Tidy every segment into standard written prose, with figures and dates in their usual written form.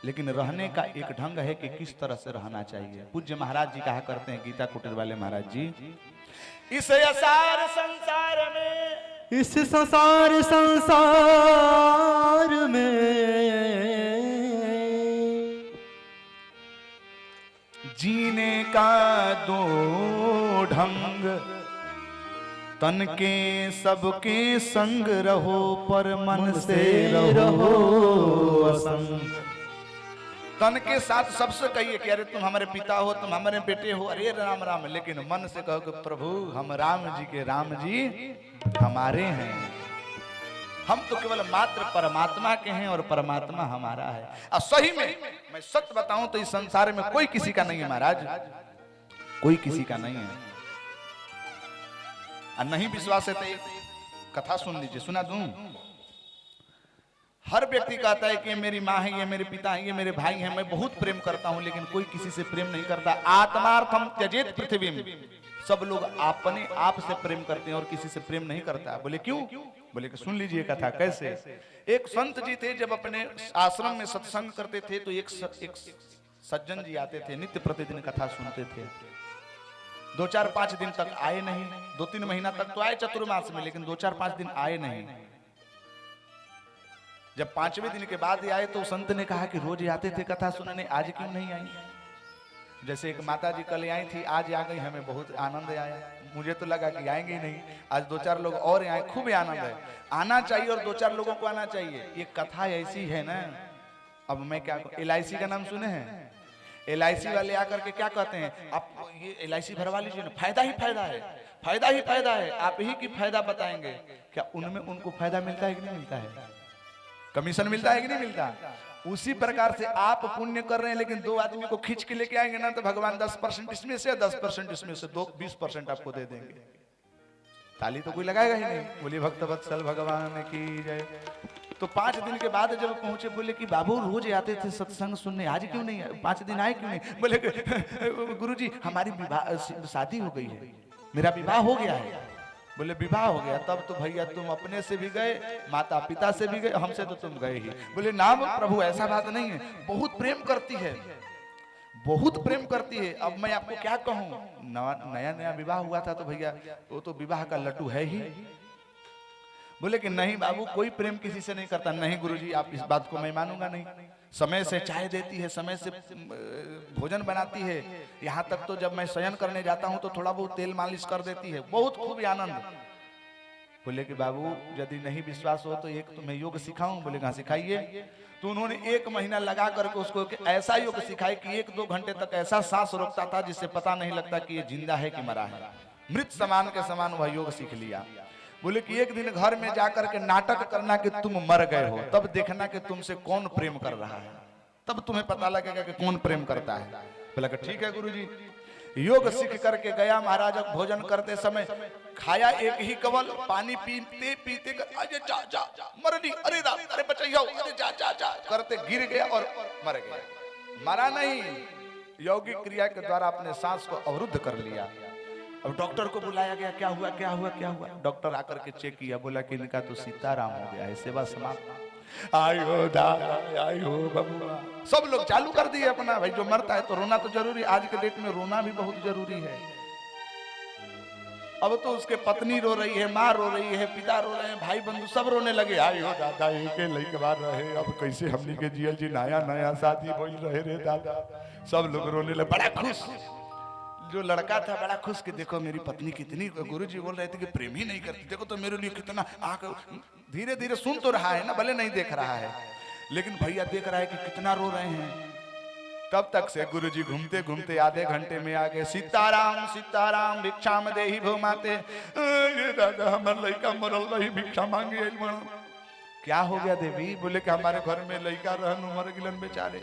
लेकिन रहने का एक ढंग है कि किस तरह से रहना चाहिए। पूज्य महाराज जी कहा करते हैं, गीता कुटीर वाले महाराज जी, इस असार संसार में, इस संसार में जीने का दो ढंग, तन के सबके संग रहो पर मन से रहो असंग। तन के साथ सबसे कहिए कि अरे तुम हमारे पिता हो, तुम हमारे बेटे हो, अरे राम राम, लेकिन मन से कहो कि प्रभु हम राम जी के राम जी हमारे हैं, हम तो केवल मात्र परमात्मा के हैं और परमात्मा हमारा है। और सही में मैं सच बताऊं तो इस संसार में कोई किसी का नहीं है महाराज, कोई किसी का नहीं है। और नहीं विश्वास है तो एक कथा सुन लीजिए, सुना दूं। हर व्यक्ति कहता है कि मेरी माँ है, ये मेरे पिता है, ये मेरे भाई हैं, मैं बहुत प्रेम करता हूं, लेकिन कोई किसी से प्रेम नहीं करता। आत्मार्थम त्यजेत पृथ्वी में, सब लोग अपने आप से प्रेम करते हैं और किसी से प्रेम नहीं करता। बोले क्यों? बोले कि सुन लीजिए कथा कैसे। एक संत जी थे, जब अपने आश्रम में सत्संग करते थे तो एक सज्जन जी आते थे, नित्य प्रतिदिन कथा सुनते थे। 2-4-5 दिन तक आए नहीं, 2-3 महीना तक तो आए चतुर्मास में, लेकिन 2-4-5 दिन आए नहीं। जब 5वें दिन के बाद आए तो संत ने कहा कि रोज आते थे कथा सुनने, आज क्यों नहीं आई? जैसे एक माता जी कल आई थी, आज आ गई, हमें बहुत आनंद आया। मुझे तो लगा कि आएंगे ही नहीं, आज 2-4 लोग और आए, खूब आनंद है। आना चाहिए और 2-4 लोगों को आना चाहिए। ये कथा ऐसी है ना, अब मैं क्या, LIC का नाम सुने हैं? LIC वाले आकर के क्या कहते हैं, आप ये LIC भरवा लीजिए ना, फायदा ही फायदा है, फायदा ही फायदा है, आप ही की फायदा बताएंगे। क्या उनमें उनको फायदा मिलता है कि नहीं मिलता है? कमीशन मिलता है कि नहीं मिलता? उसी प्रकार से आप पुण्य कर रहे हैं, लेकिन 2 आदमी को खींच के लेके आएंगे ना, तो भगवान 10% इसमें से 10% इसमें से 20% आपको दे देंगे। ताली तो कोई लगाएगा ही नहीं। बोलिए भक्त वत्सल भगवान की जय। तो 5 दिन के बाद जब पहुंचे, बोले कि बाबू रोज आते थे सत्संग सुनने, आज क्यों नहीं आए? 5 दिन आए क्यों नहीं? बोले गुरुजी हमारी शादी हो गई है, मेरा विवाह हो गया है। बोले विवाह हो गया, तब तो भैया तुम अपने से भी गए, माता पिता से भी गए, हमसे तो तुम गए ही। बोले ना प्रभु ऐसा बात नहीं है, बहुत प्रेम करती है, बहुत प्रेम करती है। अब मैं आपको क्या कहूं, नया नया विवाह हुआ था तो भैया वो तो विवाह का लड्डू है ही। बोले कि नहीं बाबू, कोई प्रेम किसी से नहीं करता। नहीं गुरुजी, आप इस बात को मैं मानूंगा नहीं। समय से चाय देती है, समय से भोजन बनाती है, यहाँ तक तो जब मैं शयन करने जाता हूँ तो थोड़ा बहुत तेल मालिश कर देती है, बहुत खूब आनंद। बोले कि बाबू यदि नहीं विश्वास हो तो एक तुम्हें योग सिखाऊं? बोले कहाँ सिखाइए। तो उन्होंने 1 महीना लगा करके उसको ऐसा योग सिखाए कि 1-2 घंटे तक ऐसा सांस रोकता था जिससे पता नहीं लगता कि ये जिंदा है कि मरा है। मृत समान के समान वह योग सीख लिया। बोले कि एक दिन घर में जाकर के नाटक करना कि तुम मर गए हो, तब देखना कि तुमसे कौन प्रेम कर रहा है, तब तुम्हें पता लगेगा कि कौन प्रेम करता है। बोला कि ठीक है गुरुजी। योग सीख करके गया महाराज। भोजन करते समय खाया एक ही कवल, पानी पीते पीते अरे जा जा मरनी, अरे राम, अरे बचाइयो, अरे जा जा जा करते गिर गया और मर गया। मरा नहीं, यौगिक क्रिया के द्वारा अपने सांस को अवरुद्ध कर लिया। अब डॉक्टर को बुलाया गया, क्या हुआ क्या हुआ क्या हुआ? डॉक्टर आकर के चेक किया, बोला कि इनका तो सीताराम हो गया है, सेवा समाप्त। आयो दादा, आयो बबुआ, सब लोग चालू कर दिए अपना। भाई जो मरता है तो रोना तो जरूरी, आज के डेट में रोना भी बहुत जरूरी है। अब तो उसके पत्नी रो रही है, माँ रो रही है, पिता रो रहे हैं, भाई बंधु सब रोने लगे। आयो दादा, एक लइके बार रहे, अब कैसे हमनी के जियल जी, नया नया शादी बोल रहे रे दादा। सब लोग रोने लगे, बड़ा खुश। जो लड़का था बड़ा खुश कि देखो मेरी पत्नी कितनी, गुरुजी बोल रहे थे कि प्रेम ही नहीं करती, देखो तो मेरे लिए कितना आंख। धीरे धीरे सुन तो रहा है ना, भले नहीं देख रहा है, लेकिन भैया देख रहा है कि कितना रो रहे हैं। तब तक से गुरुजी घूमते घूमते आधे घंटे में आ गए। सीताराम सीताराम भिक्षाम देहि भो माते। दादा हमारे लड़का मरल रही, भिक्षा मांगे। क्या हो गया देवी? बोले कि हमारे घर में लड़का रहन मर गिलन बेचारे।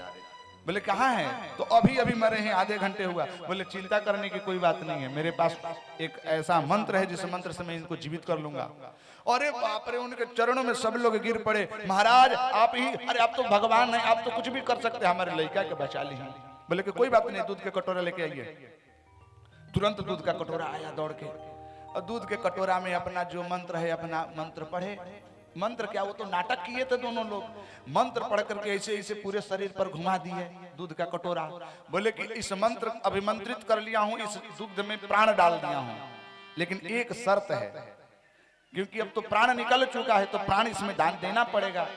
बोले कहाँ है? तो अभी अभी मरे हैं, आधे घंटे हुआ। बोले चिंता करने की कोई बात नहीं है, मेरे पास एक ऐसा मंत्र है जिस मंत्र से मैं इनको जीवित कर लूंगा। अरे बाप रे, उनके चरणों में सब लोग गिर पड़े। महाराज आप ही, अरे आप तो भगवान हैं, आप तो कुछ भी कर सकते हैं, हमारे लड़का के बचा ली। बोले कि कोई बात नहीं, दूध के कटोरा लेके आइए। तुरंत दूध का कटोरा आया दौड़ के, और दूध के कटोरा में अपना जो मंत्र है अपना मंत्र पढ़े। मंत्र क्या, वो तो नाटक किए थे दोनों लोग। मंत्र पढ़ करके ऐसे ऐसे पूरे शरीर पर घुमा दिए दूध का कटोरा। बोले कि इस मंत्र अभिमंत्रित कर लिया हूं, इस दूध में प्राण डाल दिया हूं, लेकिन एक शर्त है, क्योंकि अब तो प्राण निकल चुका है तो प्राण इसमें दान देना पड़ेगा।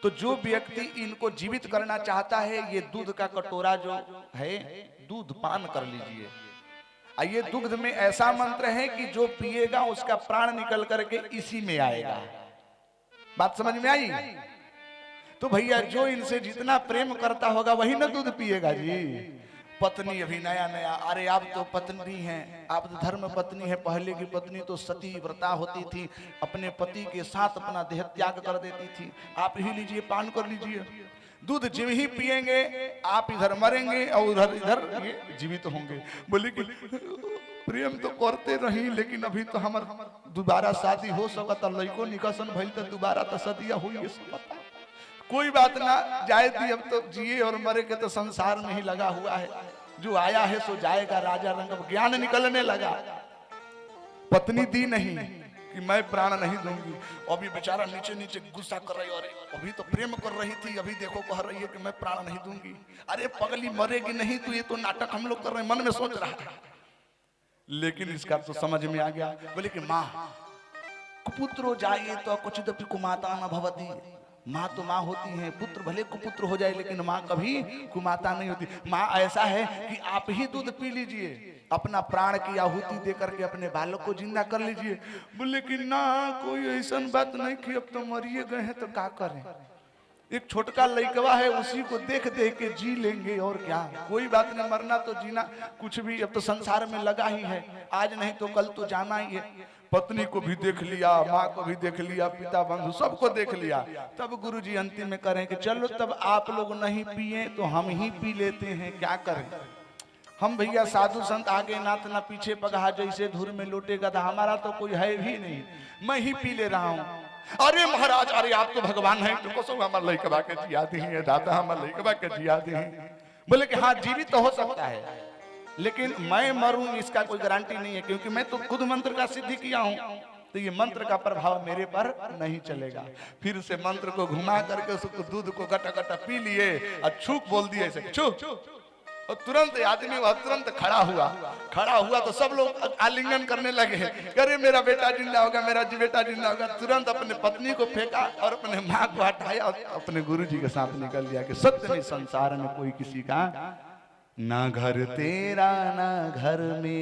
तो जो व्यक्ति इनको जीवित करना चाहता है, ये दूध का कटोरा जो है दूध पान कर लीजिए। ये दूध में ऐसा मंत्र है कि जो पिएगा उसका प्राण निकल करके इसी में आएगा। बात समझ में आई? तो भैया जो इनसे जितना प्रेम करता होगा वही ना दूध पिएगा जी। पत्नी अभी नया नया, अरे आप तो पत्नी हैं, आप तो धर्म पत्नी है। पहले की पत्नी तो सती व्रता होती थी, अपने पति के साथ अपना देह त्याग कर देती थी। आप ही लीजिए, पान कर लीजिए। दूध जिम ही पिएंगे आप इधर मरेंगे और उधर इधर ये जीवित होंगे। बोले कि प्रेम तो करते रही, लेकिन अभी तो हमार दोबारा शादी हो सकता, लड़को निकसन भइल तो दोबारा तो सदिया हुई। कोई बात ना, जाए थी, अब तो जिए और मरे के तो संसार में ही लगा हुआ है। जो आया है सो जाएगा, राजा रंग। अब ज्ञान निकलने लगा। पत्नी दी नहीं कि मैं प्राण नहीं दूंगी। अभी बेचारा नीचे नीचे गुस्सा कर रही, अरे अभी तो प्रेम कर रही थी, अभी देखो कह रही है कि मैं प्राण नहीं दूंगी। अरे पगली मरेगी नहीं तो ये तो नाटक हम लोग कर रहे हैं, मन में सोच रहा है। लेकिन इसका तो समझ में आ गया। बोले कि माँ कुपुत्रो जाइए तो कुछ दपि कुमाता न भवती। माँ तो माँ होती है, पुत्र भले कुपुत्र हो जाए लेकिन माँ कभी कुमाता नहीं होती। माँ ऐसा है कि आप ही दूध पी लीजिए, अपना प्राण की आहुति दे करके अपने बालक को जिंदा कर लीजिए। बोले कि ना, कोई ऐसा बात नहीं कि अब तो मरिए गए हैं तो क्या करें। एक छोटका लड़कवा है, उसी को देख देख के जी लेंगे और क्या। कोई बात नहीं, मरना तो जीना कुछ भी अब तो संसार में लगा ही है, आज नहीं तो कल तो जाना ही है। पत्नी को भी देख लिया, माँ को भी देख लिया, पिता बंधु सबको देख लिया। तब गुरुजी अंतिम में करें कि चलो तब आप लोग नहीं पिए तो हम ही पी लेते हैं, क्या करें। हम भैया साधु संत आगे नाथ ना पीछे पगहा, जैसे धूर में लोटेगा था, हमारा तो कोई है भी नहीं, मैं ही पी ले रहा हूँ। अरे महाराज, अरे आप तो भगवान हैं, तो कसम हमारे लइकबा के जिया दी है, दादा हमारे लइकबा के जिया दी है। बोले कि हाँ जीवित तो हो सकता है, लेकिन मैं मरूं इसका कोई गारंटी नहीं है, क्योंकि मैं तो खुद मंत्र का सिद्धि किया हूं, तो ये मंत्र का प्रभाव मेरे पर नहीं चलेगा। फिर से मंत्र को घुमा करके उसको दूध को गटा गटा पी लिए और छूक बोल दिए ऐसे छू, और तुरंत आदमी वह तुरंत खड़ा हुआ तो सब लोग आलिंगन करने लगे, अरे मेरा बेटा जिंदा होगा, मेरा बेटा जिंदा होगा। तुरंत अपने पत्नी को फेंका और अपने माँ को हटाया और अपने गुरुजी के साथ निकल गया कि सत्य में संसार में कोई किसी का ना घर तेरा ना घर में